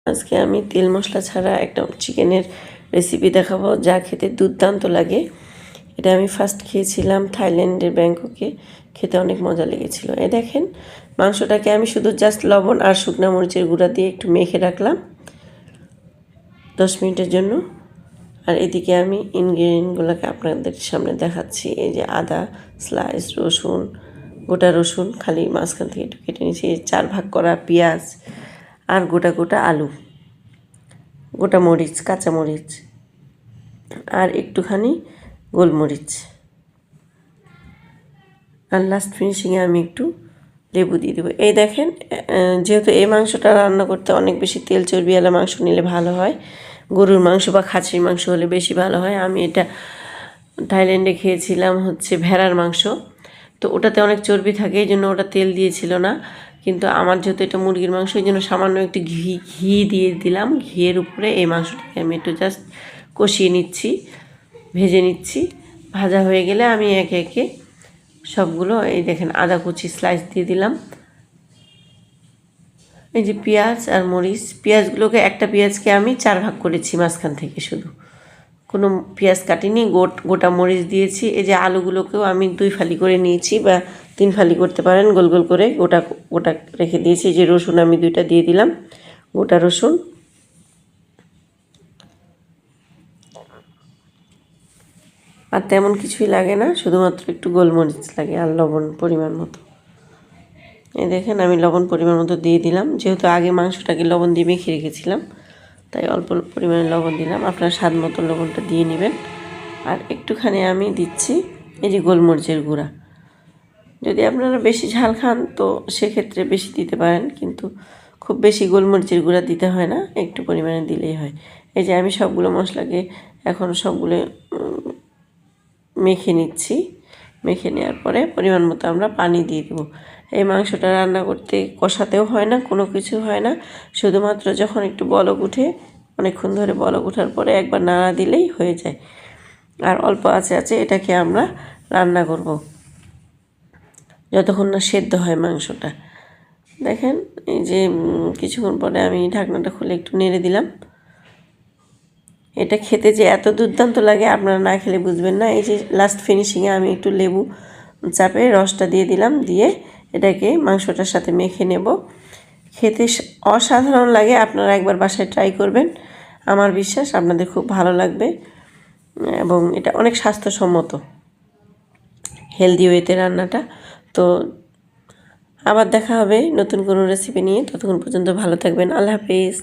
আজকে আমি তেল মশলা ছাড়া একটা চিকেনের রেসিপি দেখাবো যা খেতে দুর্দান্ত লাগে। এটা আমি ফার্স্ট খেয়েছিলাম থাইল্যান্ডের ব্যাংককে, খেতে অনেক মজা লেগেছিল। দেখেন মাংসটাকে আমি শুধু জাস্ট লবণ আর শুকনো মরিচের গুঁড়া দিয়ে একটু মেখে রাখলাম 10 মিনিটের জন্য। আর এদিকে আমি ইনগ্রিডিয়েন্টগুলোকে আপনাদের সামনে দেখাচ্ছি। এই যে আদা স্লাইস, রসুন, গোটা রসুন খালি মাঝখান থেকে একটু কেটে নিয়েছি, 4 ভাগ করা পেঁয়াজ, আর গোটা গোটা আলু, গোটা মরিচ, কাঁচা মরিচ, আর একটুখানি গোলমরিচ, আর লাস্ট ফিনিশিংয়ে আমি একটু লেবু দিয়ে দেবো। এই দেখেন, যেহেতু এই মাংসটা রান্না করতে অনেক বেশি তেল চর্বিওয়ালা মাংস নিলে ভালো হয়, গরুর মাংস বা খাসির মাংস হলে বেশি ভালো হয়। আমি এটা থাইল্যান্ডে খেয়েছিলাম হচ্ছে ভেড়ার মাংস, তো ওটাতে অনেক চর্বি থাকে, এই জন্য ওটা তেল দিয়েছিল না। কিন্তু আমার যেহেতু এটা মুরগির মাংস, এই জন্য সামান্য একটু ঘি দিয়ে দিলাম। ঘিয়ের উপরে এই মাংসটাকে আমি একটু জাস্ট কষিয়ে নিচ্ছি, ভেজে নিচ্ছি। ভাজা হয়ে গেলে আমি একে একে সবগুলো, এই দেখেন আদা কুচি স্লাইস দিয়ে দিলাম। এই যে পেঁয়াজ আর মরিচ, পেঁয়াজগুলোকে একটা পেঁয়াজকে আমি 4 ভাগ করেছি মাঝখান থেকে, শুধু কোনো পেঁয়াজ কাটিনি, গোটা মরিচ দিয়েছি। এই যে আলুগুলোকেও আমি 2 ফালি করে নিয়েছি, বা 3 ফালি করতে পারেন, গোল গোল করে গোটা গোটা রেখে দিয়েছি। এই যে রসুন আমি 2টা দিয়ে দিলাম, গোটা রসুন। আর তেমন কিছুই লাগে না, শুধুমাত্র একটু গোলমরিচ লাগে আর লবণ পরিমাণ মতো। এই দেখেন আমি লবণ পরিমাণ মতো দিয়ে দিলাম, যেহেতু আগে মাংসটাকে লবণ দিয়ে মেখে রেখেছিলাম, তাই অল্প পরিমাণে লবণ দিলাম। আপনারা স্বাদ মতো লবণটা দিয়ে নেবেন। আর একটুখানি আমি দিচ্ছি এই যে গোলমরিচের গুঁড়া। যদি আপনারা বেশি ঝাল খান তো সেক্ষেত্রে বেশি দিতে পারেন, কিন্তু খুব বেশি গোলমরিচের গুঁড়া দিতে হয় না, একটু পরিমাণে দিলেই হয়। এই যে আমি সবগুলো মশলাকে এখন সবগুলো মেখে নিচ্ছি। মেখে নেওয়ার পরে পরিমাণ মতো আমরা পানি দিয়ে দেবো। এই মাংসটা রান্না করতে কষাতেও হয় না, কোনো কিছু হয় না, শুধুমাত্র যখন একটু বলক উঠে, অনেকক্ষণ ধরে বলক ওঠার পরে একবার নাড়া দিলেই হয়ে যায়। আর অল্প আছে এটাকে আমরা রান্না করব যতক্ষণ না সেদ্ধ হয় মাংসটা। দেখেন এই যে কিছুক্ষণ পরে আমি ঢাকনাটা খুলে একটু নেড়ে দিলাম। এটা খেতে যে এত দুর্দান্ত লাগে আপনারা না খেলে বুঝবেন না। এই যে লাস্ট ফিনিশিংয়ে আমি একটু লেবু চাপে রসটা দিয়ে দিলাম, দিয়ে এটাকে মাংসটার সাথে মেখে নেব। খেতে অসাধারণ লাগে, আপনারা একবার বাসায় ট্রাই করবেন, আমার বিশ্বাস আপনাদের খুব ভালো লাগবে। এবং এটা অনেক স্বাস্থ্যসম্মত, হেলদি ওয়েতে রান্নাটা। তো আবার দেখা হবে নতুন কোনো রেসিপি নিয়ে, ততক্ষণ পর্যন্ত ভালো থাকবেন। আল্লাহ হাফেজ।